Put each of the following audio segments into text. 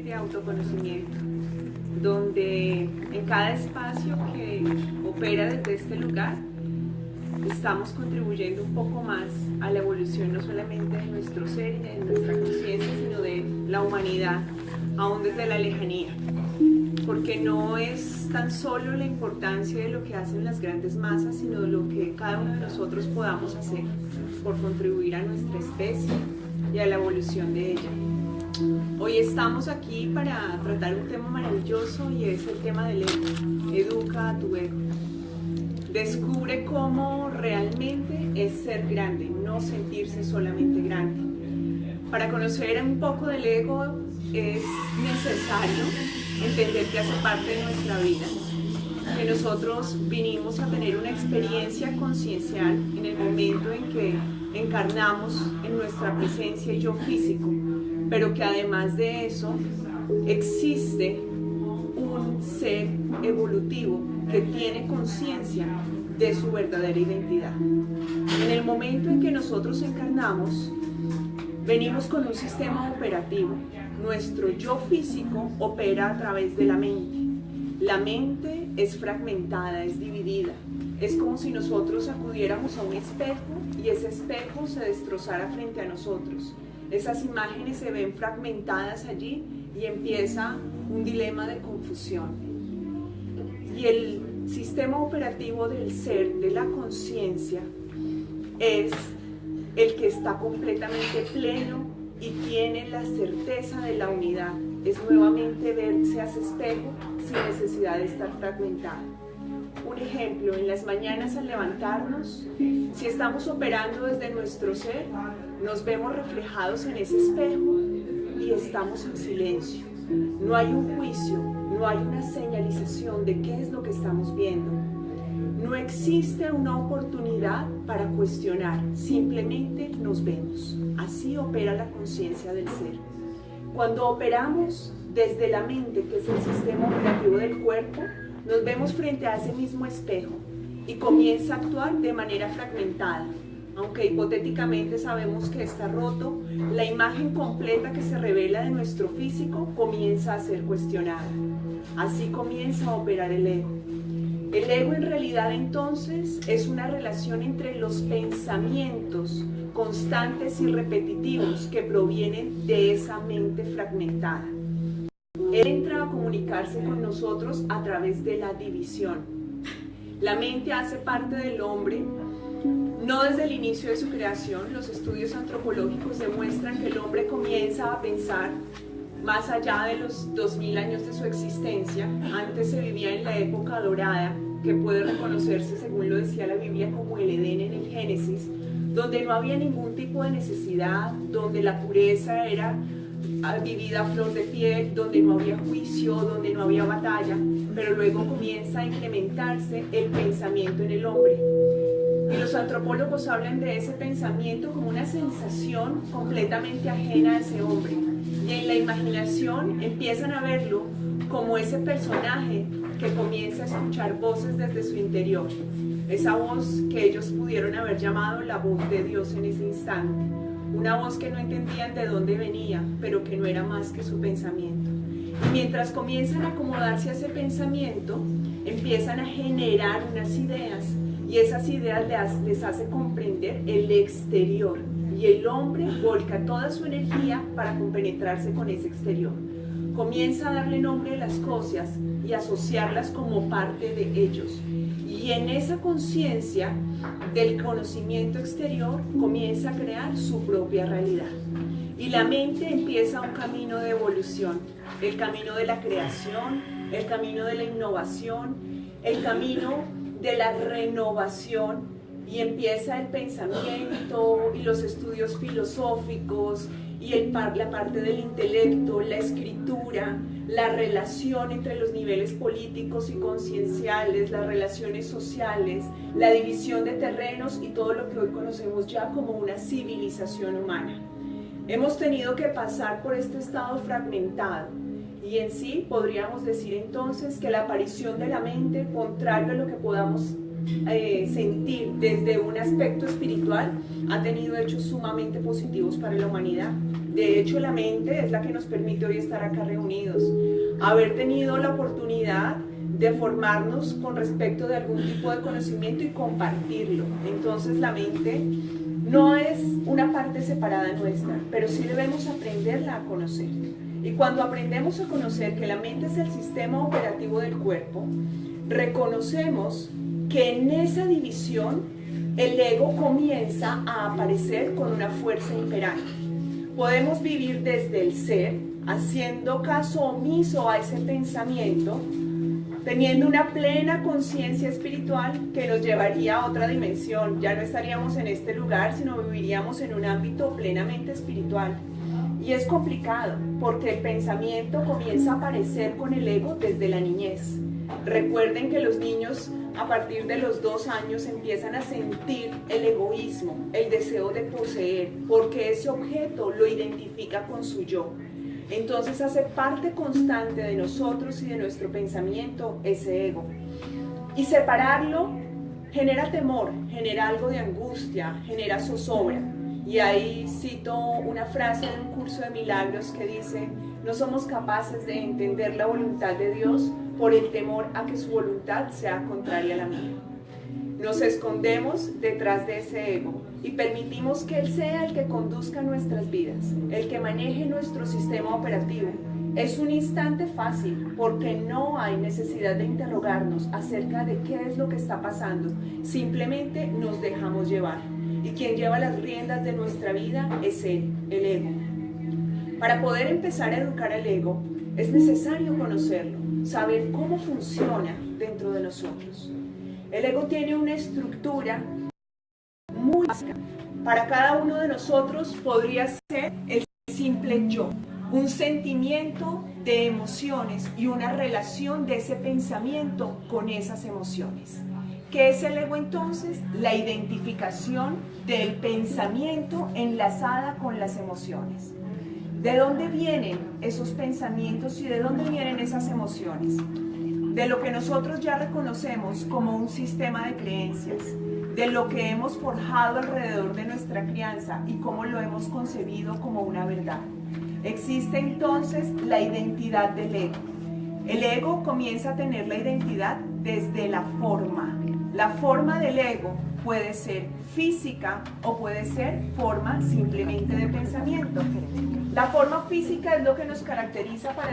y de autoconocimiento, donde en cada espacio que opera desde este lugar estamos contribuyendo un poco más a la evolución no solamente de nuestro ser y de nuestra conciencia, sino de la humanidad, aún desde la lejanía. Porque no es tan solo la importancia de lo que hacen las grandes masas, sino de lo que cada uno de nosotros podamos hacer por contribuir a nuestra especie y a la evolución de ella. Hoy estamos aquí para tratar un tema maravilloso y es el tema del ego. Educa a tu ego. Descubre cómo realmente es ser grande, no sentirse solamente grande. Para conocer un poco del ego es necesario entender que hace parte de nuestra vida, que nosotros vinimos a tener una experiencia conciencial en el momento en que encarnamos en nuestra presencia y yo físico, pero que además de eso existe un ser evolutivo que tiene conciencia de su verdadera identidad. En el momento en que nosotros encarnamos, venimos con un sistema operativo. Nuestro yo físico opera a través de la mente. La mente es fragmentada, es dividida. Es como si nosotros acudiéramos a un espejo y ese espejo se destrozara frente a nosotros. Esas imágenes se ven fragmentadas allí y empieza un dilema de confusión. Y el sistema operativo del ser, de la conciencia, es el que está completamente pleno y tiene la certeza de la unidad. Es nuevamente verse a ese espejo sin necesidad de estar fragmentado. Un ejemplo, en las mañanas al levantarnos, si estamos operando desde nuestro ser, nos vemos reflejados en ese espejo y estamos en silencio. No hay un juicio, no hay una señalización de qué es lo que estamos viendo. No existe una oportunidad para cuestionar, simplemente nos vemos. Así opera la conciencia del ser. Cuando operamos desde la mente, que es el sistema operativo del cuerpo, nos vemos frente a ese mismo espejo y comienza a actuar de manera fragmentada. Aunque hipotéticamente sabemos que está roto, la imagen completa que se revela de nuestro físico comienza a ser cuestionada. Así comienza a operar el ego. El ego en realidad entonces es una relación entre los pensamientos constantes y repetitivos que provienen de esa mente fragmentada. Él entra a comunicarse con nosotros a través de la división. La mente hace parte del hombre, no desde el inicio de su creación. Los estudios antropológicos demuestran que el hombre comienza a pensar más allá de los 2000 años de su existencia. Antes se vivía en la época dorada, que puede reconocerse, según lo decía la Biblia, como el Edén en el Génesis, donde no había ningún tipo de necesidad, donde la pureza era vivida a flor de piel, donde no había juicio, donde no había batalla, pero luego comienza a incrementarse el pensamiento en el hombre. Y los antropólogos hablan de ese pensamiento como una sensación completamente ajena a ese hombre. Y en la imaginación empiezan a verlo como ese personaje que comienza a escuchar voces desde su interior. Esa voz que ellos pudieron haber llamado la voz de Dios en ese instante. Una voz que no entendían de dónde venía, pero que no era más que su pensamiento. Y mientras comienzan a acomodarse a ese pensamiento, empiezan a generar unas ideas. Y esas ideas les hace comprender el exterior. Y el hombre volca toda su energía para compenetrarse con ese exterior. Comienza a darle nombre a las cosas y asociarlas como parte de ellos. Y en esa conciencia del conocimiento exterior comienza a crear su propia realidad. Y la mente empieza un camino de evolución, el camino de la creación, el camino de la innovación, el camino de la renovación, y empieza el pensamiento y los estudios filosóficos y la parte del intelecto, la escritura, la relación entre los niveles políticos y concienciales, las relaciones sociales, la división de terrenos y todo lo que hoy conocemos ya como una civilización humana. Hemos tenido que pasar por este estado fragmentado y en sí podríamos decir entonces que la aparición de la mente, contrario a lo que podamos sentir desde un aspecto espiritual, ha tenido hechos sumamente positivos para la humanidad, De hecho, la mente es la que nos permite hoy estar acá reunidos. Haber tenido la oportunidad de formarnos con respecto de algún tipo de conocimiento y compartirlo. Entonces la mente no es una parte separada nuestra, pero sí debemos aprenderla a conocer. Y cuando aprendemos a conocer que la mente es el sistema operativo del cuerpo, reconocemos que en esa división el ego comienza a aparecer con una fuerza imperante. Podemos vivir desde el ser, haciendo caso omiso a ese pensamiento, teniendo una plena conciencia espiritual que nos llevaría a otra dimensión. Ya no estaríamos en este lugar, sino viviríamos en un ámbito plenamente espiritual. Y es complicado, porque el pensamiento comienza a aparecer con el ego desde la niñez. Recuerden que los niños a partir de los 2 años empiezan a sentir el egoísmo, el deseo de poseer, porque ese objeto lo identifica con su yo. Entonces hace parte constante de nosotros y de nuestro pensamiento ese ego. Y separarlo genera temor, genera algo de angustia, genera zozobra. Y ahí cito una frase de un curso de milagros que dice: no somos capaces de entender la voluntad de Dios por el temor a que su voluntad sea contraria a la mía. Nos escondemos detrás de ese ego y permitimos que Él sea el que conduzca nuestras vidas, el que maneje nuestro sistema operativo. Es un instante fácil porque no hay necesidad de interrogarnos acerca de qué es lo que está pasando. Simplemente nos dejamos llevar. Y quien lleva las riendas de nuestra vida es Él, el ego. Para poder empezar a educar al ego, es necesario conocerlo, saber cómo funciona dentro de nosotros. El ego tiene una estructura muy básica. Para cada uno de nosotros podría ser el simple yo, un sentimiento de emociones y una relación de ese pensamiento con esas emociones. ¿Qué es el ego entonces? La identificación del pensamiento enlazada con las emociones. ¿De dónde vienen esos pensamientos y de dónde vienen esas emociones? De lo que nosotros ya reconocemos como un sistema de creencias, de lo que hemos forjado alrededor de nuestra crianza y cómo lo hemos concebido como una verdad. Existe entonces la identidad del ego. El ego comienza a tener la identidad desde la forma. La forma del ego puede ser física o puede ser forma simplemente de pensamiento. La forma física es lo que nos caracteriza para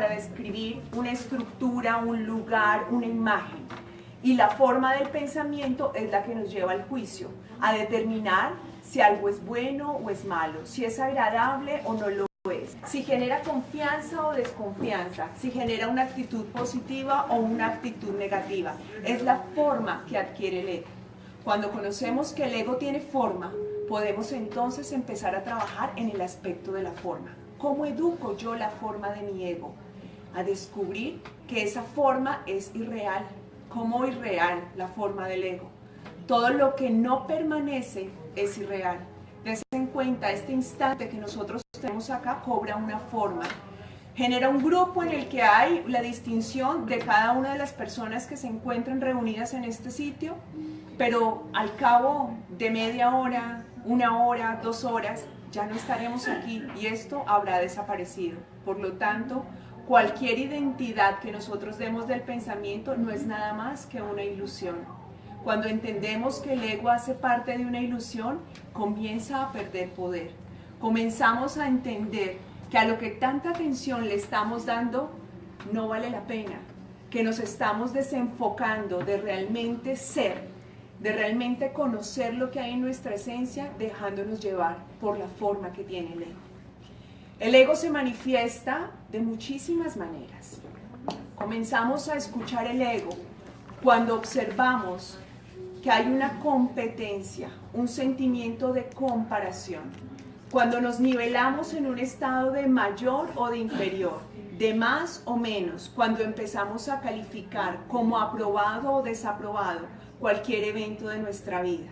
describir una estructura, un lugar, una imagen. Y la forma del pensamiento es la que nos lleva al juicio, a determinar si algo es bueno o es malo, si es agradable o no lo es, si genera confianza o desconfianza, si genera una actitud positiva o una actitud negativa. Es la forma que adquiere el ego. Cuando conocemos que el ego tiene forma, podemos entonces empezar a trabajar en el aspecto de la forma. ¿Cómo educo yo la forma de mi ego? A descubrir que esa forma es irreal. ¿Cómo irreal la forma del ego? Todo lo que no permanece es irreal. Dense en cuenta, este instante que nosotros tenemos acá cobra una forma. Genera un grupo en el que hay la distinción de cada una de las personas que se encuentran reunidas en este sitio, pero al cabo de media hora, 1 hora, 2 horas, ya no estaremos aquí y esto habrá desaparecido. Por lo tanto, cualquier identidad que nosotros demos del pensamiento no es nada más que una ilusión. Cuando entendemos que el ego hace parte de una ilusión, comienza a perder poder. Comenzamos a entender que a lo que tanta atención le estamos dando no vale la pena, que nos estamos desenfocando de realmente ser, de realmente conocer lo que hay en nuestra esencia, dejándonos llevar por la forma que tiene el ego. El ego se manifiesta de muchísimas maneras. Comenzamos a escuchar el ego cuando observamos que hay una competencia, un sentimiento de comparación. Cuando nos nivelamos en un estado de mayor o de inferior, de más o menos, cuando empezamos a calificar como aprobado o desaprobado cualquier evento de nuestra vida.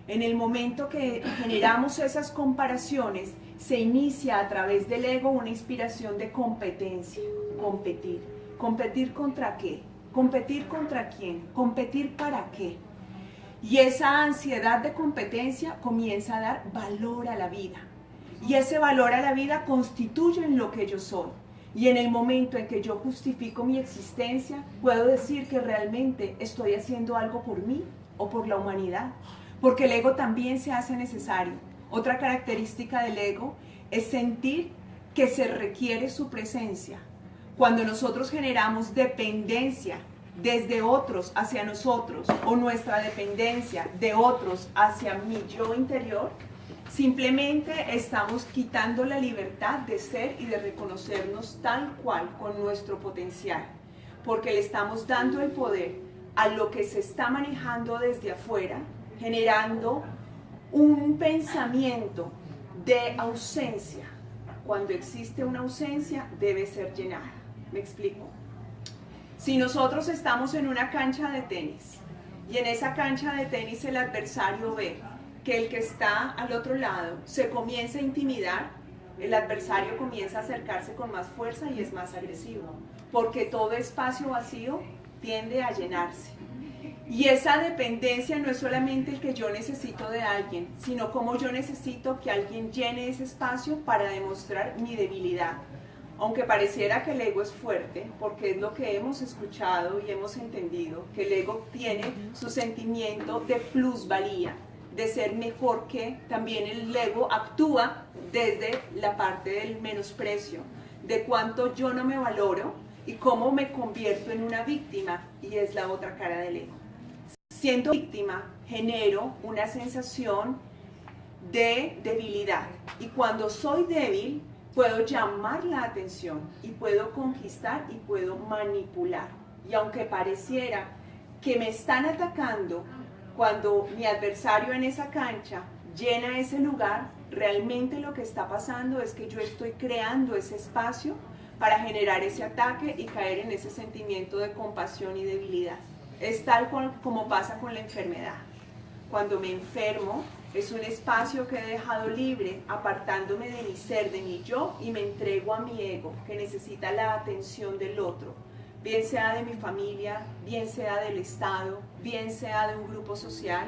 En el momento que generamos esas comparaciones, se inicia a través del ego una inspiración de competencia, competir. ¿Competir contra qué? ¿Competir contra quién? ¿Competir para qué? Y esa ansiedad de competencia comienza a dar valor a la vida. Y ese valor a la vida constituye en lo que yo soy. Y en el momento en que yo justifico mi existencia, puedo decir que realmente estoy haciendo algo por mí o por la humanidad. Porque el ego también se hace necesario. Otra característica del ego es sentir que se requiere su presencia. Cuando nosotros generamos dependencia desde otros hacia nosotros o nuestra dependencia de otros hacia mi yo interior, simplemente estamos quitando la libertad de ser y de reconocernos tal cual con nuestro potencial, porque le estamos dando el poder a lo que se está manejando desde afuera, generando un pensamiento de ausencia. Cuando existe una ausencia, debe ser llenada. ¿Me explico? Si nosotros estamos en una cancha de tenis y en esa cancha de tenis el adversario ve que el que está al otro lado se comienza a intimidar, el adversario comienza a acercarse con más fuerza y es más agresivo, porque todo espacio vacío tiende a llenarse. Y esa dependencia no es solamente el que yo necesito de alguien, sino como yo necesito que alguien llene ese espacio para demostrar mi debilidad. Aunque pareciera que el ego es fuerte, porque es lo que hemos escuchado y hemos entendido, que el ego tiene su sentimiento de plusvalía, de ser mejor que, también el ego actúa desde la parte del menosprecio, de cuánto yo no me valoro y cómo me convierto en una víctima, y es la otra cara del ego. Siendo víctima, genero una sensación de debilidad, y cuando soy débil, puedo llamar la atención y puedo conquistar y puedo manipular. Y aunque pareciera que me están atacando, cuando mi adversario en esa cancha llena ese lugar, realmente lo que está pasando es que yo estoy creando ese espacio para generar ese ataque y caer en ese sentimiento de compasión y debilidad. Es tal como pasa con la enfermedad. Cuando me enfermo, es un espacio que he dejado libre, apartándome de mi ser, de mi yo, y me entrego a mi ego, que necesita la atención del otro, bien sea de mi familia, bien sea del Estado, bien sea de un grupo social,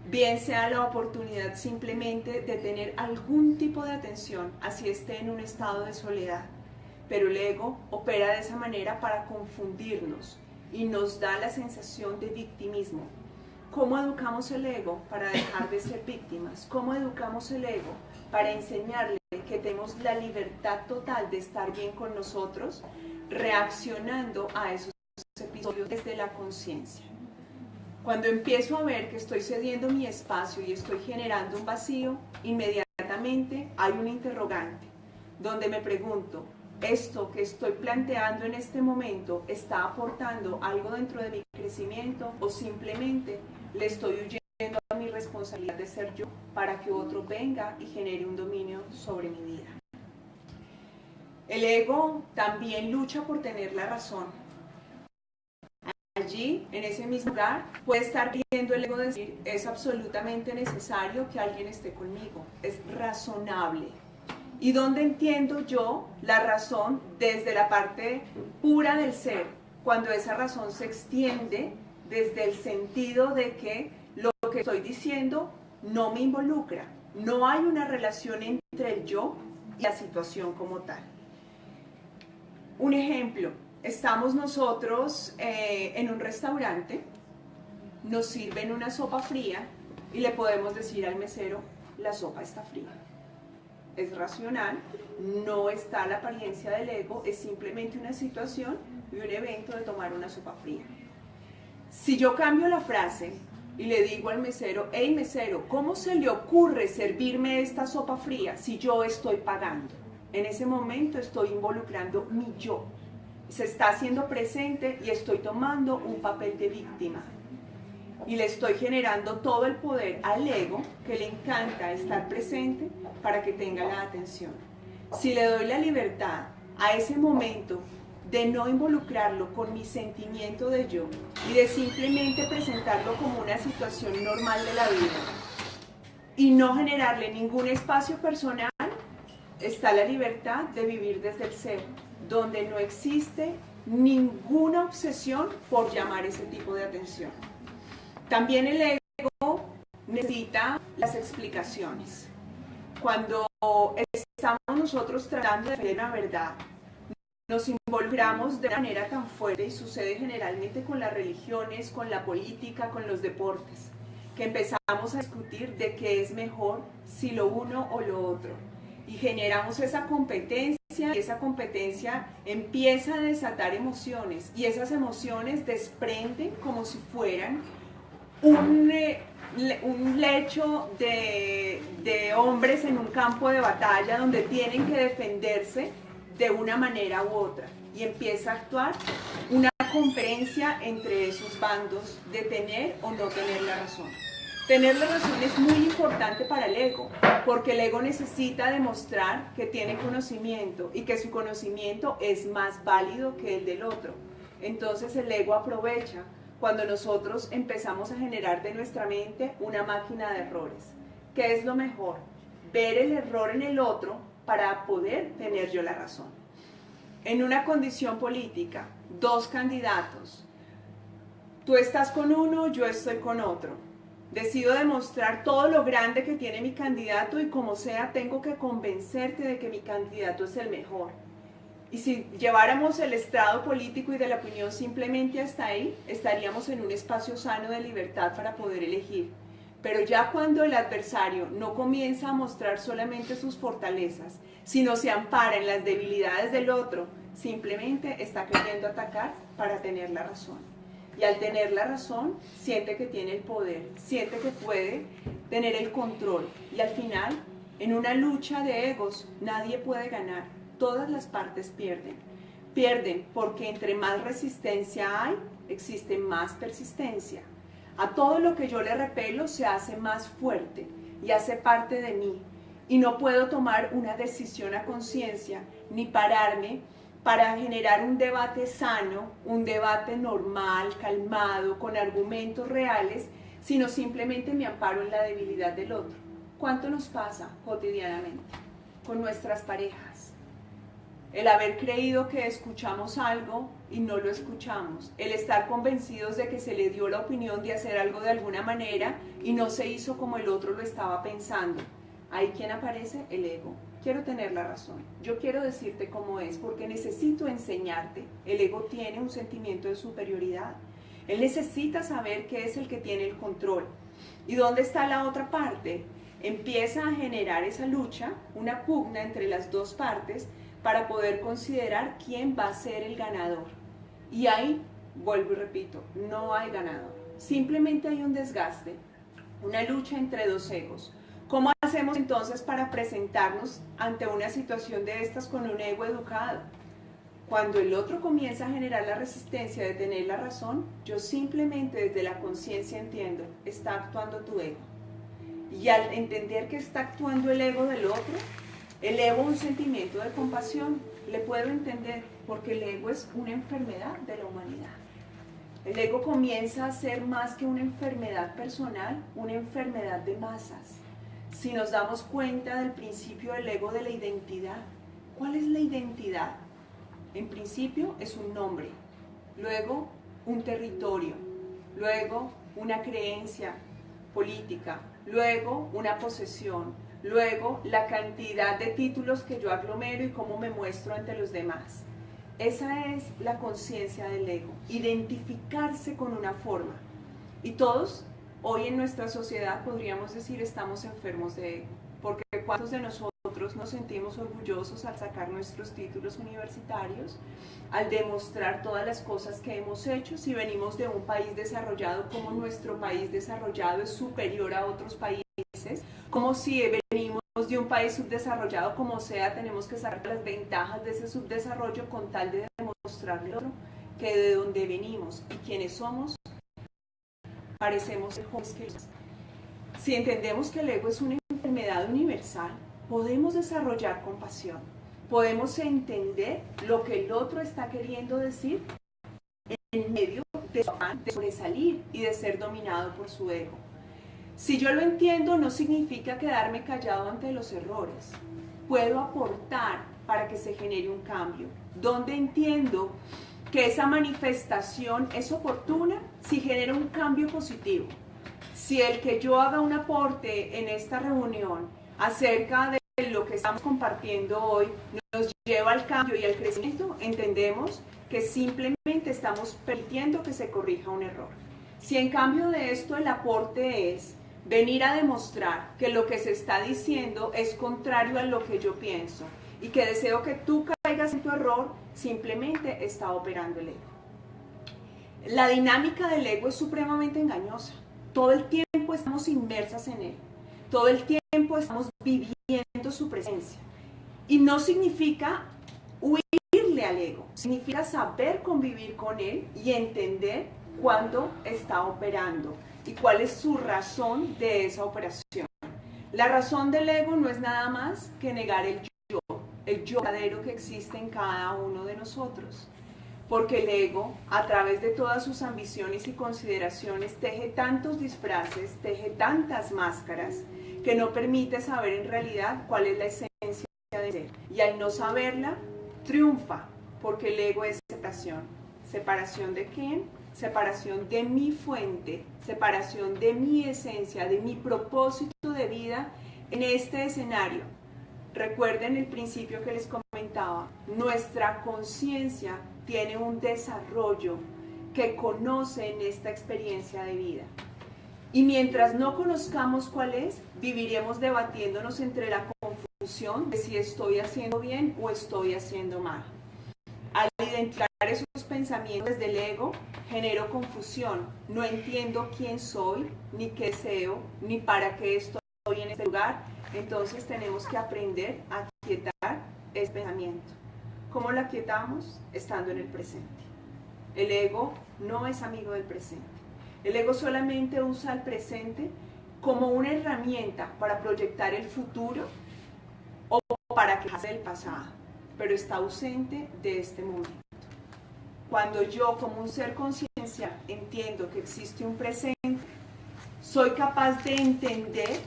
bien sea la oportunidad simplemente de tener algún tipo de atención, así esté en un estado de soledad. Pero el ego opera de esa manera para confundirnos y nos da la sensación de victimismo. ¿Cómo educamos el ego para dejar de ser víctimas? ¿Cómo educamos el ego para enseñarle que tenemos la libertad total de estar bien con nosotros, reaccionando a esos episodios desde la conciencia? Cuando empiezo a ver que estoy cediendo mi espacio y estoy generando un vacío, inmediatamente hay un interrogante, donde me pregunto, ¿esto que estoy planteando en este momento está aportando algo dentro de mi crecimiento o simplemente le estoy huyendo a mi responsabilidad de ser yo para que otro venga y genere un dominio sobre mi vida? El ego también lucha por tener la razón. Allí, en ese mismo lugar, puede estar viendo el ego decir, es absolutamente necesario que alguien esté conmigo, es razonable. ¿Y dónde entiendo yo la razón desde la parte pura del ser? Cuando esa razón se extiende desde el sentido de que lo que estoy diciendo no me involucra. No hay una relación entre el yo y la situación como tal. Un ejemplo, estamos nosotros en un restaurante, nos sirven una sopa fría y le podemos decir al mesero, la sopa está fría. Es racional, no está la apariencia del ego, es simplemente una situación y un evento de tomar una sopa fría. Si yo cambio la frase y le digo al mesero, hey mesero, ¿cómo se le ocurre servirme esta sopa fría si yo estoy pagando? En ese momento estoy involucrando mi yo. Se está haciendo presente y estoy tomando un papel de víctima. Y le estoy generando todo el poder al ego, que le encanta estar presente para que tenga la atención. Si le doy la libertad a ese momento de no involucrarlo con mi sentimiento de yo y de simplemente presentarlo como una situación normal de la vida y no generarle ningún espacio personal, está la libertad de vivir desde el ser, donde no existe ninguna obsesión por llamar ese tipo de atención. También el ego necesita las explicaciones. Cuando estamos nosotros tratando de defender una verdad, nos involucramos de una manera tan fuerte, y sucede generalmente con las religiones, con la política, con los deportes, que empezamos a discutir de qué es mejor, si lo uno o lo otro, y generamos esa competencia, y esa competencia empieza a desatar emociones, y esas emociones desprenden como si fueran un lecho de hombres en un campo de batalla donde tienen que defenderse de una manera u otra, y empieza a actuar una competencia entre esos bandos de tener o no tener la razón. Tener la razón es muy importante para el ego, porque el ego necesita demostrar que tiene conocimiento y que su conocimiento es más válido que el del otro. Entonces el ego aprovecha cuando nosotros empezamos a generar de nuestra mente una máquina de errores. ¿Qué es lo mejor? Ver el error en el otro para poder tener yo la razón. En una condición política, dos candidatos, tú estás con uno, yo estoy con otro. Decido demostrar todo lo grande que tiene mi candidato, y como sea tengo que convencerte de que mi candidato es el mejor. Y si lleváramos el estrado político y de la opinión simplemente hasta ahí, estaríamos en un espacio sano de libertad para poder elegir. Pero ya cuando el adversario no comienza a mostrar solamente sus fortalezas, sino se ampara en las debilidades del otro, simplemente está queriendo atacar para tener la razón. Y al tener la razón, siente que tiene el poder, siente que puede tener el control. Y al final, en una lucha de egos, nadie puede ganar. Todas las partes pierden. Pierden porque entre más resistencia hay, existe más persistencia. A todo lo que yo le repelo se hace más fuerte y hace parte de mí. Y no puedo tomar una decisión a conciencia ni pararme para generar un debate sano, un debate normal, calmado, con argumentos reales, sino simplemente me amparo en la debilidad del otro. ¿Cuánto nos pasa cotidianamente con nuestras parejas? El haber creído que escuchamos algo y no lo escuchamos, el estar convencidos de que se le dio la opinión de hacer algo de alguna manera y no se hizo como el otro lo estaba pensando. Ahí ¿quién aparece? El ego. Quiero tener la razón, yo quiero decirte cómo es, porque necesito enseñarte. El ego tiene un sentimiento de superioridad, él necesita saber qué es el que tiene el control. ¿Y dónde está la otra parte? Empieza a generar esa lucha, una pugna entre las dos partes, para poder considerar quién va a ser el ganador. Y ahí, vuelvo y repito, no hay ganador. Simplemente hay un desgaste, una lucha entre dos egos. ¿Cómo hacemos entonces para presentarnos ante una situación de estas con un ego educado? Cuando el otro comienza a generar la resistencia de tener la razón, yo simplemente desde la conciencia entiendo, está actuando tu ego. Y al entender que está actuando el ego del otro, elevo un sentimiento de compasión, le puedo entender, porque el ego es una enfermedad de la humanidad. El ego comienza a ser más que una enfermedad personal, una enfermedad de masas. Si nos damos cuenta del principio del ego de la identidad, ¿cuál es la identidad? En principio es un nombre, luego un territorio, luego una creencia política, luego una posesión, luego la cantidad de títulos que yo aglomero y cómo me muestro ante los demás. Esa es la conciencia del ego, identificarse con una forma. Y todos, hoy en nuestra sociedad, podríamos decir, estamos enfermos de ego, porque ¿cuántos de nosotros nos sentimos orgullosos al sacar nuestros títulos universitarios, al demostrar todas las cosas que hemos hecho? Si venimos de un país desarrollado, como nuestro país desarrollado es superior a otros países, como si venimos de un país subdesarrollado, como sea, tenemos que sacar las ventajas de ese subdesarrollo con tal de demostrarle al otro que de donde venimos y quiénes somos, parecemos mejores que ellos. Si entendemos que el ego es una enfermedad universal, podemos desarrollar compasión, podemos entender lo que el otro está queriendo decir en medio de su afán de sobresalir y de ser dominado por su ego. Si yo lo entiendo, no significa quedarme callado ante los errores. Puedo aportar para que se genere un cambio. Donde entiendo que esa manifestación es oportuna, si genera un cambio positivo. Si el que yo haga un aporte en esta reunión acerca de lo que estamos compartiendo hoy nos lleva al cambio y al crecimiento, entendemos que simplemente estamos permitiendo que se corrija un error. Si en cambio de esto el aporte es venir a demostrar que lo que se está diciendo es contrario a lo que yo pienso y que deseo que tú caigas en tu error, simplemente está operando el ego. La dinámica del ego es supremamente engañosa. Todo el tiempo estamos inmersas en él. Todo el tiempo estamos viviendo su presencia. Y no significa huirle al ego, significa saber convivir con él y entender cuándo está operando y cuál es su razón de esa operación. La razón del ego no es nada más que negar el yo verdadero que existe en cada uno de nosotros. Porque el ego, a través de todas sus ambiciones y consideraciones, teje tantos disfraces, teje tantas máscaras, que no permite saber en realidad cuál es la esencia de ser. Y al no saberla, triunfa, porque el ego es separación. ¿Separación de quién? Separación de mi fuente, separación de mi esencia, de mi propósito de vida en este escenario. Recuerden el principio que les comentaba, nuestra conciencia tiene un desarrollo que conoce en esta experiencia de vida. Y mientras no conozcamos cuál es, viviremos debatiéndonos entre la confusión de si estoy haciendo bien o estoy haciendo mal. Al identificar esos pensamientos desde el ego, genero confusión. No entiendo quién soy, ni qué deseo, ni para qué estoy en este lugar. Entonces tenemos que aprender a aquietar ese pensamiento. ¿Cómo lo aquietamos? Estando en el presente. El ego no es amigo del presente. El ego solamente usa el presente como una herramienta para proyectar el futuro o para quejarse del pasado, pero está ausente de este momento. Cuando yo, como un ser conciencia, entiendo que existe un presente, soy capaz de entender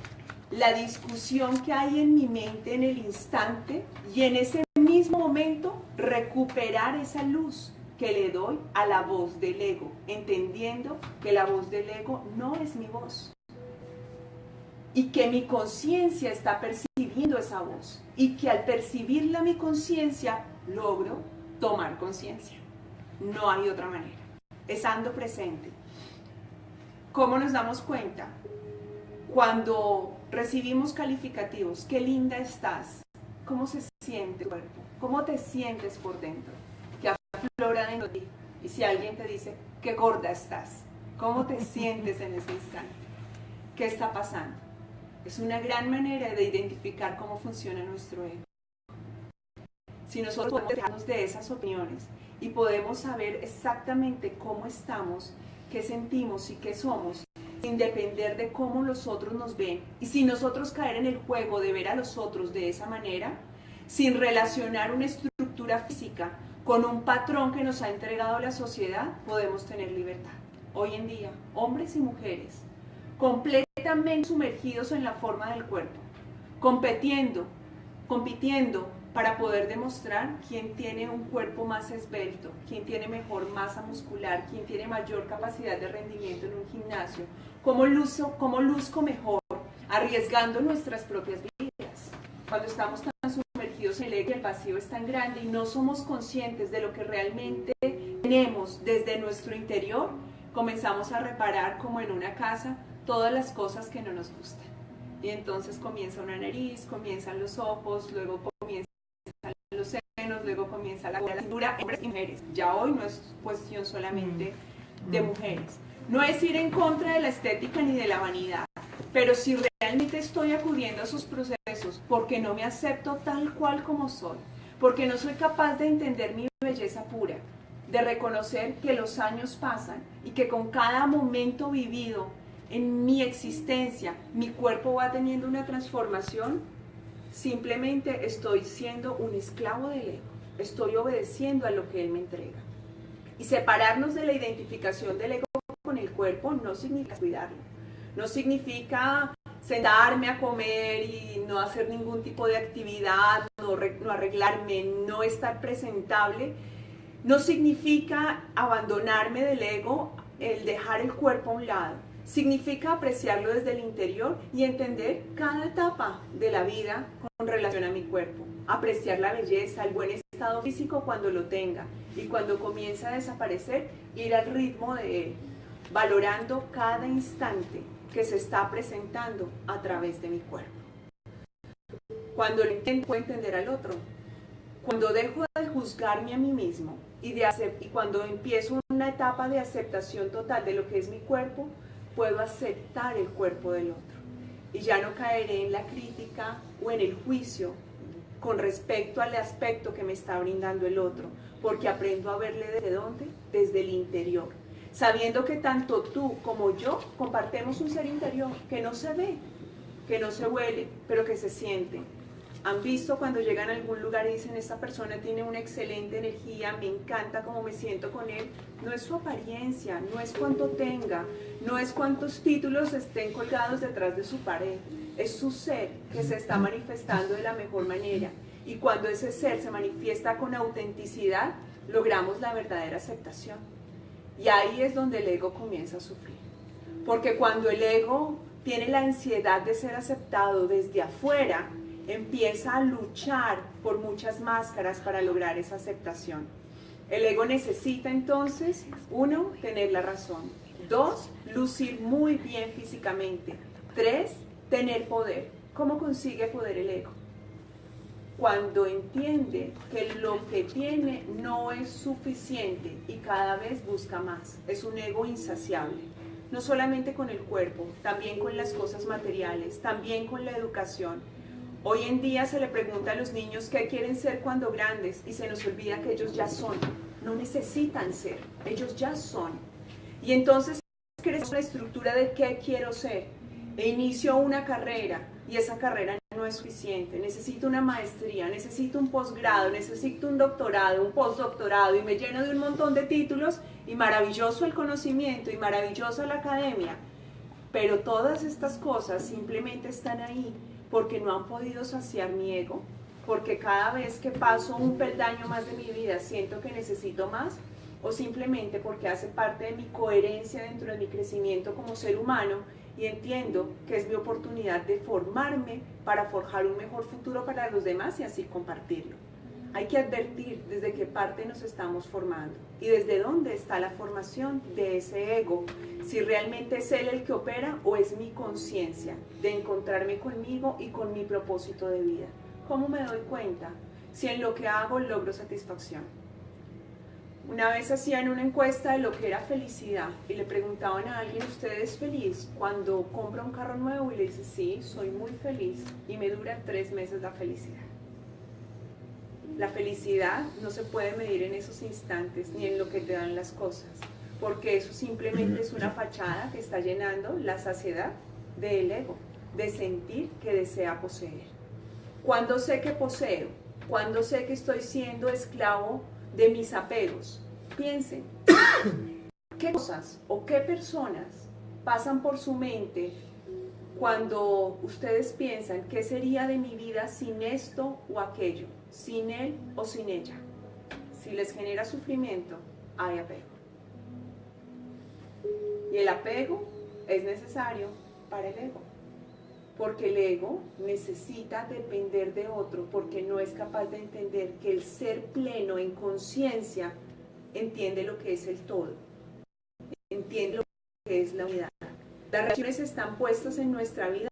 la discusión que hay en mi mente en el instante y en ese mismo momento recuperar esa luz que le doy a la voz del ego, entendiendo que la voz del ego no es mi voz y que mi conciencia está percibiendo esa voz y que al percibirla mi conciencia logro tomar conciencia. No hay otra manera, estando presente. ¿Cómo nos damos cuenta? Cuando recibimos calificativos, qué linda estás, cómo se siente tu cuerpo, cómo te sientes por dentro, que aflora dentro de ti. Y si alguien te dice, qué gorda estás, cómo te sientes en ese instante, qué está pasando. Es una gran manera de identificar cómo funciona nuestro ego. Si nosotros podemos dejarnos de esas opiniones y podemos saber exactamente cómo estamos, qué sentimos y qué somos, sin depender de cómo los otros nos ven, y sin nosotros caer en el juego de ver a los otros de esa manera, sin relacionar una estructura física con un patrón que nos ha entregado la sociedad, podemos tener libertad. Hoy en día, hombres y mujeres, completamente sumergidos en la forma del cuerpo, compitiendo para poder demostrar quién tiene un cuerpo más esbelto, quién tiene mejor masa muscular, quién tiene mayor capacidad de rendimiento en un gimnasio, cómo luzco mejor, arriesgando nuestras propias vidas. Cuando estamos tan sumergidos en el ego, el vacío es tan grande y no somos conscientes de lo que realmente tenemos desde nuestro interior, comenzamos a reparar como en una casa todas las cosas que no nos gustan. Y entonces comienza una nariz, comienzan los ojos, luego comienzan los senos, luego comienza la cintura, hombres y mujeres. Ya hoy no es cuestión solamente de mujeres. No es ir en contra de la estética ni de la vanidad, pero si realmente estoy acudiendo a esos procesos porque no me acepto tal cual como soy, porque no soy capaz de entender mi belleza pura, de reconocer que los años pasan y que con cada momento vivido en mi existencia, mi cuerpo va teniendo una transformación, simplemente estoy siendo un esclavo del ego, estoy obedeciendo a lo que él me entrega. Y separarnos de la identificación del ego con el cuerpo no significa cuidarlo, no significa sentarme a comer y no hacer ningún tipo de actividad, no arreglarme, no estar presentable, no significa abandonarme del ego, el dejar el cuerpo a un lado. Significa apreciarlo desde el interior y entender cada etapa de la vida con relación a mi cuerpo. Apreciar la belleza, el buen estado físico cuando lo tenga, y cuando comienza a desaparecer, ir al ritmo de él, valorando cada instante que se está presentando a través de mi cuerpo. Cuando le puedo entender al otro, cuando dejo de juzgarme a mí mismo y cuando empiezo una etapa de aceptación total de lo que es mi cuerpo, puedo aceptar el cuerpo del otro y ya no caeré en la crítica o en el juicio con respecto al aspecto que me está brindando el otro, porque aprendo a verle ¿desde dónde? Desde el interior, sabiendo que tanto tú como yo compartimos un ser interior que no se ve, que no se huele, pero que se siente. ¿Han visto cuando llegan a algún lugar y dicen, esta persona tiene una excelente energía, me encanta cómo me siento con él? No es su apariencia, no es cuánto tenga, no es cuántos títulos estén colgados detrás de su pared, es su ser que se está manifestando de la mejor manera. Y cuando ese ser se manifiesta con autenticidad, logramos la verdadera aceptación. Y ahí es donde el ego comienza a sufrir. Porque cuando el ego tiene la ansiedad de ser aceptado desde afuera, empieza a luchar por muchas máscaras para lograr esa aceptación. El ego necesita entonces, 1, tener la razón. 2, lucir muy bien físicamente. 3, tener poder. ¿Cómo consigue poder el ego? Cuando entiende que lo que tiene no es suficiente y cada vez busca más. Es un ego insaciable. No solamente con el cuerpo, también con las cosas materiales, también con la educación. Hoy en día se le pregunta a los niños qué quieren ser cuando grandes y se nos olvida que ellos ya son. No necesitan ser, ellos ya son. Y entonces creamos una estructura de qué quiero ser. E inicio una carrera y esa carrera no es suficiente. Necesito una maestría, necesito un posgrado, necesito un doctorado, un postdoctorado y me lleno de un montón de títulos y maravilloso el conocimiento y maravillosa la academia. Pero todas estas cosas simplemente están ahí porque no han podido saciar mi ego, porque cada vez que paso un peldaño más de mi vida siento que necesito más, o simplemente porque hace parte de mi coherencia dentro de mi crecimiento como ser humano y entiendo que es mi oportunidad de formarme para forjar un mejor futuro para los demás y así compartirlo. Hay que advertir desde qué parte nos estamos formando y desde dónde está la formación de ese ego, si realmente es él el que opera o es mi conciencia de encontrarme conmigo y con mi propósito de vida. ¿Cómo me doy cuenta si en lo que hago logro satisfacción? Una vez hacían una encuesta de lo que era felicidad y le preguntaban a alguien, ¿usted es feliz cuando compra un carro nuevo? Y le dice, sí, soy muy feliz y me dura 3 meses la felicidad. La felicidad no se puede medir en esos instantes ni en lo que te dan las cosas, porque eso simplemente es una fachada que está llenando la saciedad del ego, de sentir que desea poseer. ¿Cuándo sé que poseo? ¿Cuándo sé que estoy siendo esclavo de mis apegos? Piensen, ¿qué cosas o qué personas pasan por su mente cuando ustedes piensan qué sería de mi vida sin esto o aquello, sin él o sin ella? Si les genera sufrimiento, hay apego. Y el apego es necesario para el ego, porque el ego necesita depender de otro, porque no es capaz de entender que el ser pleno en conciencia entiende lo que es el todo, entiende lo que es la unidad. Las relaciones están puestas en nuestra vida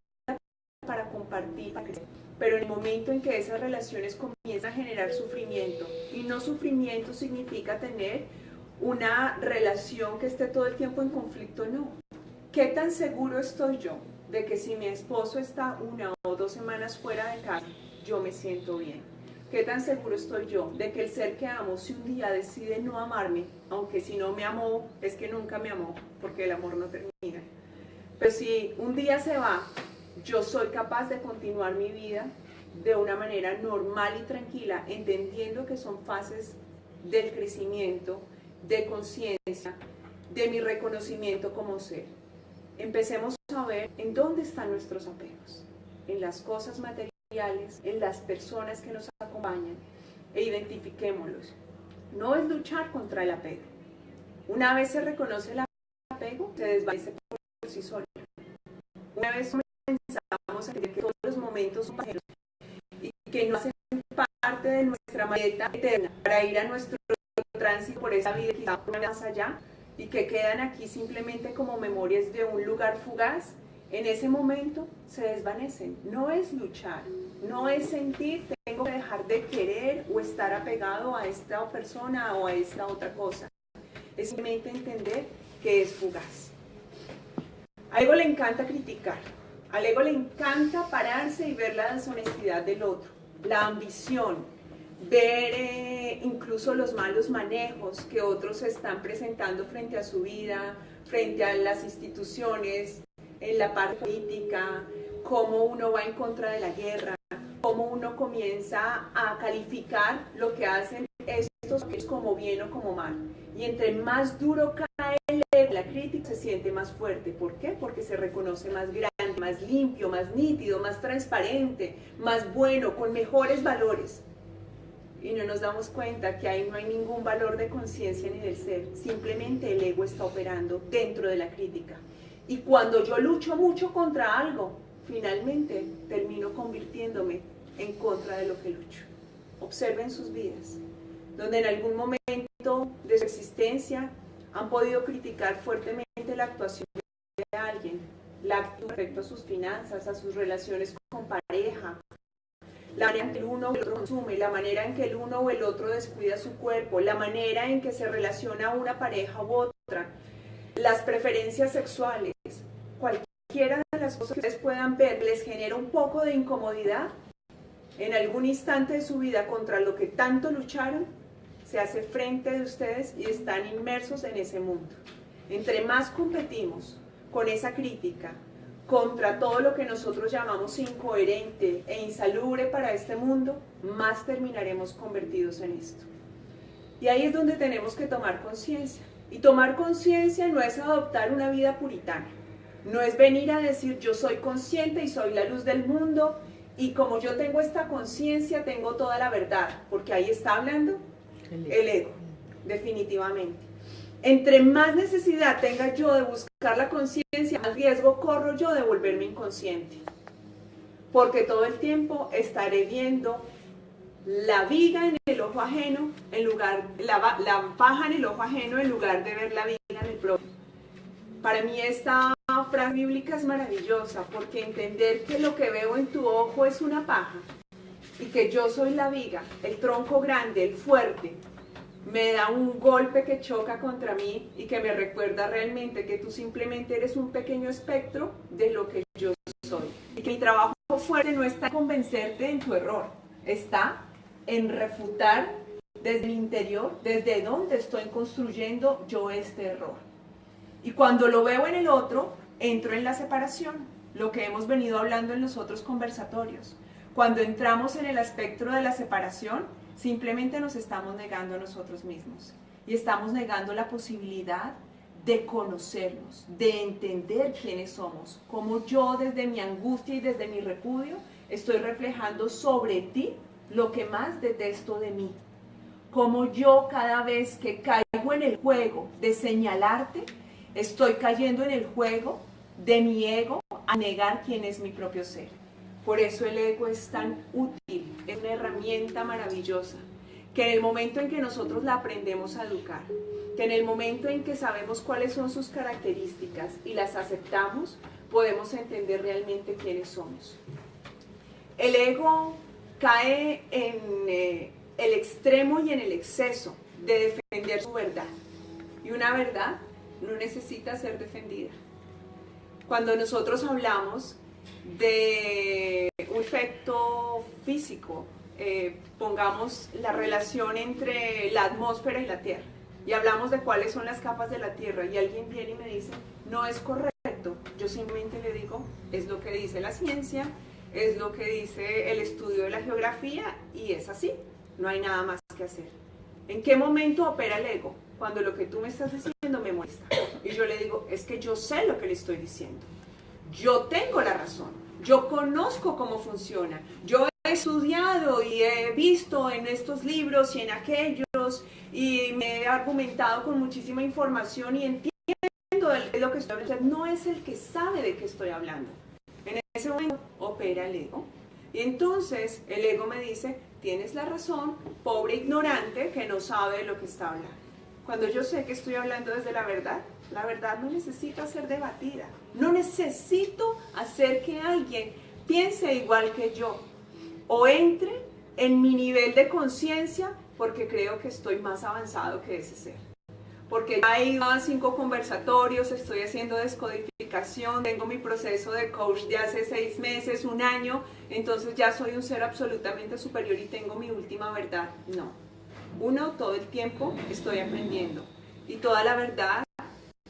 para compartir, para crecer, pero en el momento en que esas relaciones comienzan a generar sufrimiento, y no sufrimiento significa tener una relación que esté todo el tiempo en conflicto, no. ¿Qué tan seguro estoy yo de que si mi esposo está 1 o 2 semanas fuera de casa, yo me siento bien? ¿Qué tan seguro estoy yo de que el ser que amo, si un día decide no amarme, aunque si no me amó, es que nunca me amó, porque el amor no termina, pero si un día se va, yo soy capaz de continuar mi vida de una manera normal y tranquila, entendiendo que son fases del crecimiento, de conciencia, de mi reconocimiento como ser? Empecemos a ver en dónde están nuestros apegos, en las cosas materiales, en las personas que nos acompañan, e identifiquémoslos. No es luchar contra el apego. Una vez se reconoce el apego, se desvanece por sí sola. Una vez comenzamos a entender que todos los momentos son pasajeros y que no hacen parte de nuestra maleta eterna para ir a nuestro tránsito por esa vida que está más allá y que quedan aquí simplemente como memorias de un lugar fugaz, en ese momento se desvanecen. No es luchar, no es sentir tengo que dejar de querer o estar apegado a esta persona o a esta otra cosa. Es simplemente entender que es fugaz. Al ego le encanta criticar, al ego le encanta pararse y ver la deshonestidad del otro, la ambición, ver incluso los malos manejos que otros están presentando frente a su vida, frente a las instituciones, en la parte política, cómo uno va en contra de la guerra, cómo uno comienza a calificar lo que hacen estos como bien o como mal. Y entre más duro cae el ego, la crítica se siente más fuerte. ¿Por qué? Porque se reconoce más grande, más limpio, más nítido, más transparente, más bueno, con mejores valores. Y no nos damos cuenta que ahí no hay ningún valor de conciencia ni del ser. Simplemente el ego está operando dentro de la crítica. Y cuando yo lucho mucho contra algo, finalmente termino convirtiéndome en contra de lo que lucho. Observen sus vidas, donde en algún momento de su existencia han podido criticar fuertemente la actuación de alguien, la actitud respecto a sus finanzas, a sus relaciones con pareja, la manera en que el uno o el otro consume, la manera en que el uno o el otro descuida su cuerpo, la manera en que se relaciona una pareja u otra, las preferencias sexuales, cualquiera de las cosas que ustedes puedan ver les genera un poco de incomodidad en algún instante de su vida contra lo que tanto lucharon, se hace frente de ustedes y están inmersos en ese mundo. Entre más competimos con esa crítica contra todo lo que nosotros llamamos incoherente e insalubre para este mundo, más terminaremos convertidos en esto. Y ahí es donde tenemos que tomar conciencia. Y tomar conciencia no es adoptar una vida puritana, no es venir a decir yo soy consciente y soy la luz del mundo y como yo tengo esta conciencia tengo toda la verdad, porque ahí está hablando el ego, definitivamente. Entre más necesidad tenga yo de buscar la conciencia, más riesgo corro yo de volverme inconsciente, porque todo el tiempo estaré viendo la viga en el ojo ajeno, en lugar, la paja en el ojo ajeno en lugar de ver la viga en el propio. Para mí esta frase bíblica es maravillosa, porque entender que lo que veo en tu ojo es una paja y que yo soy la viga, el tronco grande, el fuerte, me da un golpe que choca contra mí y que me recuerda realmente que tú simplemente eres un pequeño espectro de lo que yo soy. Y que mi trabajo fuerte no está en convencerte en tu error, está en refutar desde el interior, desde dónde estoy construyendo yo este error. Y cuando lo veo en el otro, entro en la separación, lo que hemos venido hablando en los otros conversatorios. Cuando entramos en el espectro de la separación, simplemente nos estamos negando a nosotros mismos y estamos negando la posibilidad de conocernos, de entender quiénes somos, cómo yo desde mi angustia y desde mi repudio estoy reflejando sobre ti lo que más detesto de mí, cómo yo cada vez que caigo en el juego de señalarte, estoy cayendo en el juego de mi ego a negar quién es mi propio ser. Por eso el ego es tan útil, es una herramienta maravillosa, que en el momento en que nosotros la aprendemos a educar, que en el momento en que sabemos cuáles son sus características y las aceptamos, podemos entender realmente quiénes somos. El ego cae en el extremo y en el exceso de defender su verdad. Y una verdad no necesita ser defendida. Cuando nosotros hablamos de un efecto físico, pongamos la relación entre la atmósfera y la Tierra, y hablamos de cuáles son las capas de la Tierra, y alguien viene y me dice, no es correcto, yo simplemente le digo, es lo que dice la ciencia, es lo que dice el estudio de la geografía, y es así, no hay nada más que hacer. ¿En qué momento opera el ego? Cuando lo que tú me estás diciendo me molesta. Y yo le digo, es que yo sé lo que le estoy diciendo. Yo tengo la razón. Yo conozco cómo funciona. Yo he estudiado y he visto en estos libros y en aquellos y me he argumentado con muchísima información y entiendo de lo que estoy hablando, no es el que sabe de qué estoy hablando. En ese momento opera el ego. Y entonces el ego me dice, tienes la razón, pobre ignorante que no sabe de lo que está hablando. Cuando yo sé que estoy hablando desde la verdad no necesita ser debatida. No necesito hacer que alguien piense igual que yo o entre en mi nivel de conciencia porque creo que estoy más avanzado que ese ser. Porque ya he ido a 5 conversatorios, estoy haciendo descodificación, tengo mi proceso de coach de hace 6 meses, 1 año, entonces ya soy un ser absolutamente superior y tengo mi última verdad. No. Uno, todo el tiempo estoy aprendiendo. Y toda la verdad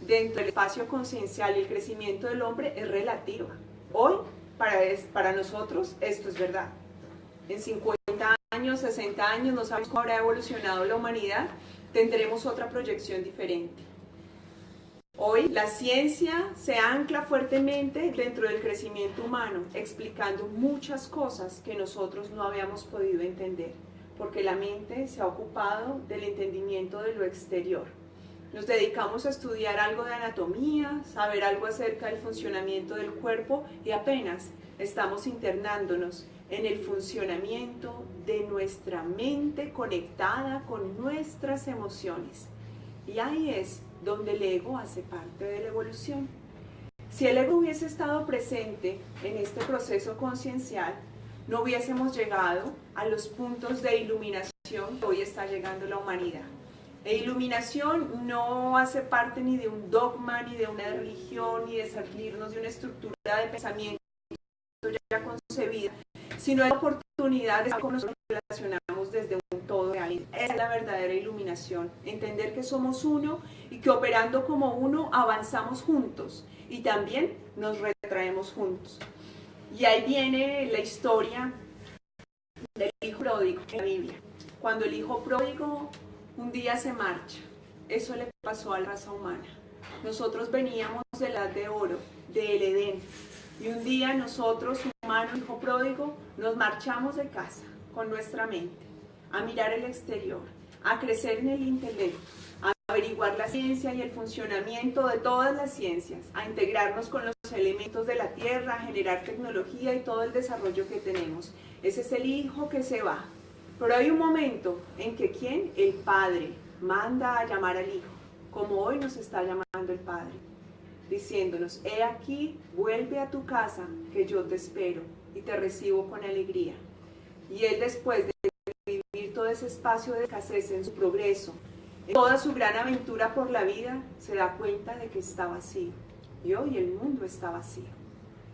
dentro del espacio conciencial y el crecimiento del hombre es relativa. Hoy, para nosotros, esto es verdad. En 50 años, 60 años, no sabemos cómo habrá evolucionado la humanidad, tendremos otra proyección diferente. Hoy la ciencia se ancla fuertemente dentro del crecimiento humano, explicando muchas cosas que nosotros no habíamos podido entender, porque la mente se ha ocupado del entendimiento de lo exterior. Nos dedicamos a estudiar algo de anatomía, saber algo acerca del funcionamiento del cuerpo y apenas estamos internándonos en el funcionamiento de nuestra mente conectada con nuestras emociones. Y ahí es donde el ego hace parte de la evolución. Si el ego hubiese estado presente en este proceso conciencial, no hubiésemos llegado a los puntos de iluminación que hoy está llegando la humanidad. La iluminación no hace parte ni de un dogma, ni de una religión, ni de salirnos de una estructura de pensamiento ya concebida, sino la oportunidad de cómo nos relacionamos desde un todo real. Esa es la verdadera iluminación, entender que somos uno y que operando como uno avanzamos juntos y también nos retraemos juntos. Y ahí viene la historia del hijo pródigo en la Biblia. Cuando el hijo pródigo un día se marcha, eso le pasó a la raza humana. Nosotros veníamos de la edad de oro, del Edén, y un día nosotros, humanos, hijo pródigo, nos marchamos de casa con nuestra mente, a mirar el exterior, a crecer en el intelecto, a averiguar la ciencia y el funcionamiento de todas las ciencias, a integrarnos con los elementos de la tierra, a generar tecnología y todo el desarrollo que tenemos. Ese es el hijo que se va. Pero hay un momento en que ¿quién? El Padre manda a llamar al Hijo, como hoy nos está llamando el Padre, diciéndonos, he aquí, vuelve a tu casa, que yo te espero y te recibo con alegría. Y él, después de vivir todo ese espacio de escasez en su progreso, en toda su gran aventura por la vida, se da cuenta de que está vacío. Y hoy el mundo está vacío.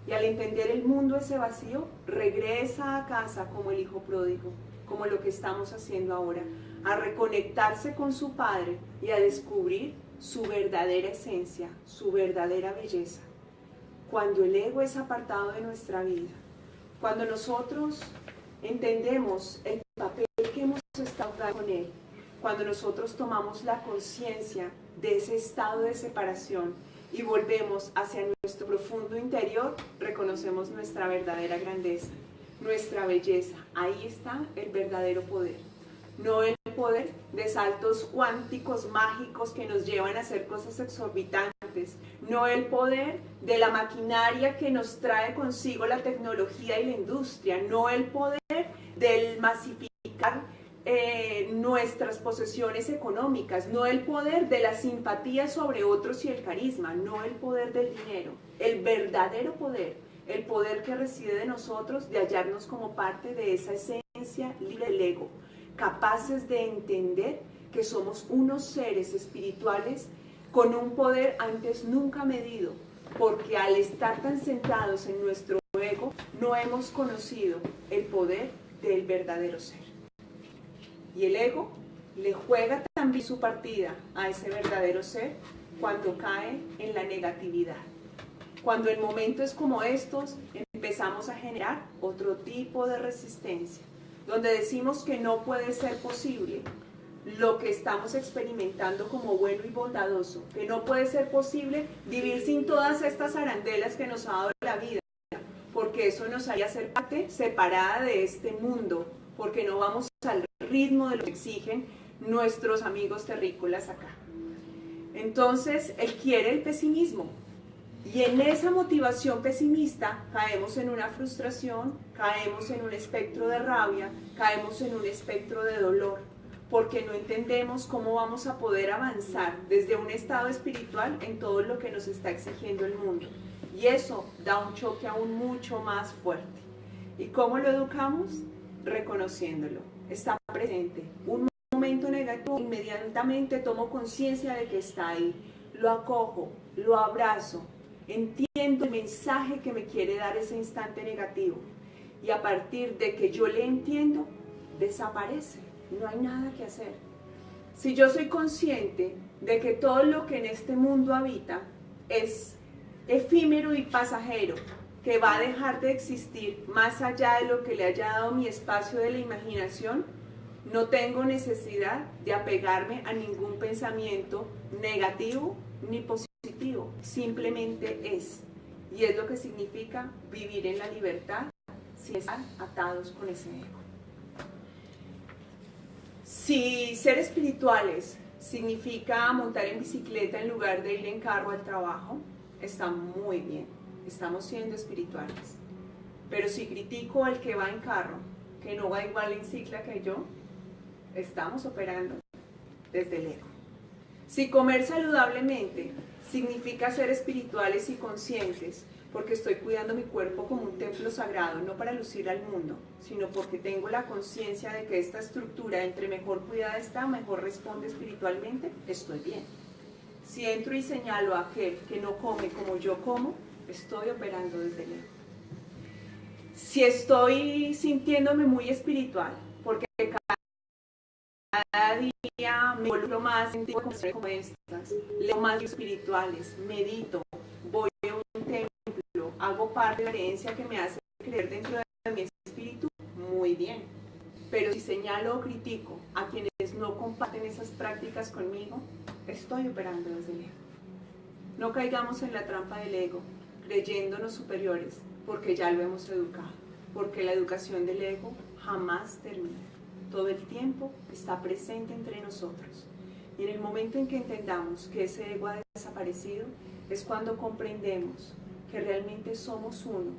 Y al entender el mundo ese vacío, regresa a casa como el hijo pródigo, como lo que estamos haciendo ahora, a reconectarse con su Padre y a descubrir su verdadera esencia, su verdadera belleza. Cuando el ego es apartado de nuestra vida, cuando nosotros entendemos el papel que hemos estado dando con él, cuando nosotros tomamos la conciencia de ese estado de separación y volvemos hacia nuestro profundo interior, reconocemos nuestra verdadera grandeza, nuestra belleza. Ahí está el verdadero poder. No el poder de saltos cuánticos mágicos que nos llevan a hacer cosas exorbitantes. No el poder de la maquinaria que nos trae consigo la tecnología y la industria. No el poder del masificar nuestras posesiones económicas. No el poder de la simpatía sobre otros y el carisma. No el poder del dinero. El verdadero poder, el poder que reside de nosotros, de hallarnos como parte de esa esencia libre del ego, capaces de entender que somos unos seres espirituales con un poder antes nunca medido, porque al estar tan centrados en nuestro ego, no hemos conocido el poder del verdadero ser. Y el ego le juega también su partida a ese verdadero ser cuando cae en la negatividad. Cuando en momentos como estos empezamos a generar otro tipo de resistencia, donde decimos que no puede ser posible lo que estamos experimentando como bueno y bondadoso, que no puede ser posible vivir sin todas estas arandelas que nos ha dado la vida, porque eso nos haría ser parte separada de este mundo, porque no vamos al ritmo de lo que exigen nuestros amigos terrícolas acá. Entonces, él quiere el pesimismo. Y en esa motivación pesimista caemos en una frustración, caemos en un espectro de rabia, caemos en un espectro de dolor, porque no entendemos cómo vamos a poder avanzar desde un estado espiritual en todo lo que nos está exigiendo el mundo. Y eso da un choque aún mucho más fuerte. ¿Y cómo lo educamos? Reconociéndolo. Está presente. Un momento negativo, inmediatamente tomo conciencia de que está ahí. Lo acojo, lo abrazo. Entiendo el mensaje que me quiere dar ese instante negativo. Y a partir de que yo le entiendo, desaparece. No hay nada que hacer. Si yo soy consciente de que todo lo que en este mundo habita es efímero y pasajero, que va a dejar de existir más allá de lo que le haya dado mi espacio de la imaginación, no tengo necesidad de apegarme a ningún pensamiento negativo ni positivo, simplemente es. Y es lo que significa vivir en la libertad sin estar atados con ese ego. Si ser espirituales significa montar en bicicleta en lugar de ir en carro al trabajo, está muy bien, estamos siendo espirituales. Pero si critico al que va en carro, que no va igual en cicla que yo, estamos operando desde el ego. Si comer saludablemente significa ser espirituales y conscientes, porque estoy cuidando mi cuerpo como un templo sagrado, no para lucir al mundo, sino porque tengo la conciencia de que esta estructura, entre mejor cuidada está, mejor responde espiritualmente, estoy bien. Si entro y señalo a aquel que no come como yo como, estoy operando desde el ego. Si estoy sintiéndome muy espiritual, porque cada día me vuelvo más en conversaciones como estas, leo más espirituales, medito, voy a un templo, hago parte de la creencia que me hace creer dentro de mi espíritu, muy bien. Pero si señalo o critico a quienes no comparten esas prácticas conmigo, estoy operando desde el ego. No caigamos en la trampa del ego, creyéndonos superiores, porque ya lo hemos educado, porque la educación del ego jamás termina. Todo el tiempo está presente entre nosotros. Y en el momento en que entendamos que ese ego ha desaparecido, es cuando comprendemos que realmente somos uno,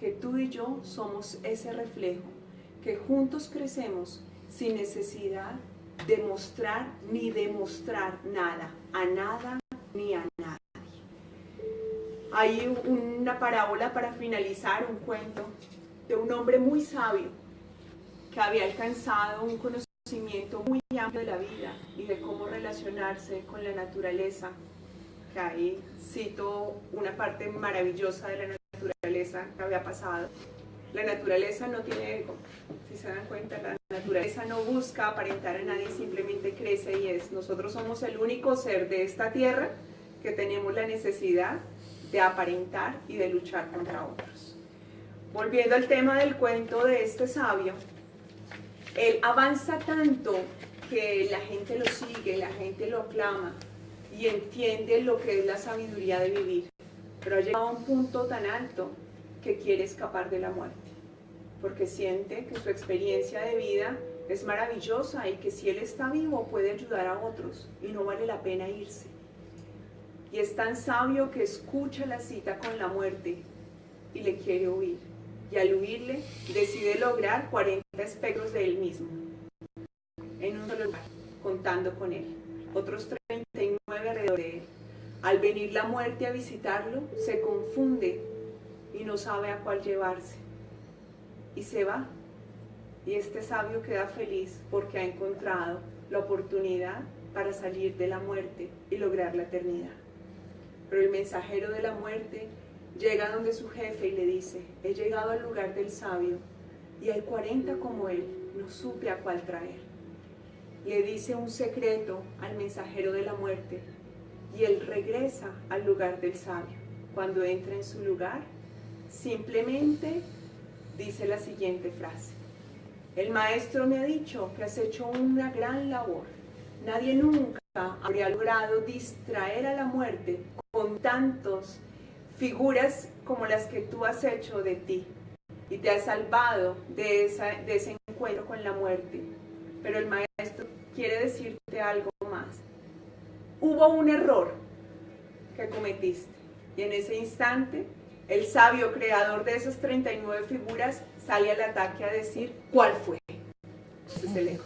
que tú y yo somos ese reflejo, que juntos crecemos sin necesidad de mostrar ni demostrar nada, a nada ni a nadie. Hay una parábola para finalizar, un cuento de un hombre muy sabio que había alcanzado un conocimiento muy amplio de la vida y de cómo relacionarse con la naturaleza, que ahí cito una parte maravillosa de la naturaleza que había pasado. La naturaleza no tiene ego, si se dan cuenta, la naturaleza no busca aparentar a nadie, simplemente crece y es. Nosotros somos el único ser de esta tierra que tenemos la necesidad de aparentar y de luchar contra otros. Volviendo al tema del cuento de este sabio, él avanza tanto que la gente lo sigue, la gente lo aclama y entiende lo que es la sabiduría de vivir, pero ha llegado a un punto tan alto que quiere escapar de la muerte, porque siente que su experiencia de vida es maravillosa y que si él está vivo puede ayudar a otros y no vale la pena irse. Y es tan sabio que escucha la cita con la muerte y le quiere huir. Y al huirle decide lograr 40 espectros de él mismo en un solo lugar, contando con él. Otros 39 alrededor de él. Al venir la muerte a visitarlo, se confunde y no sabe a cuál llevarse. Y se va. Y este sabio queda feliz porque ha encontrado la oportunidad para salir de la muerte y lograr la eternidad. Pero el mensajero de la muerte llega donde su jefe y le dice: he llegado al lugar del sabio y hay 40 como él, no supe a cuál traer. Le dice un secreto al mensajero de la muerte y él regresa al lugar del sabio. Cuando entra en su lugar, simplemente dice la siguiente frase: el maestro me ha dicho que has hecho una gran labor. Nadie nunca habría logrado distraer a la muerte con tantas figuras como las que tú has hecho de ti, y te has salvado de ese encuentro con la muerte. Pero el maestro quiere decirte algo más. hubo un error que cometiste. Y en ese instante, el sabio creador de esas 39 figuras sale al ataque a decir, ¿cuál fue? Ese es el ego.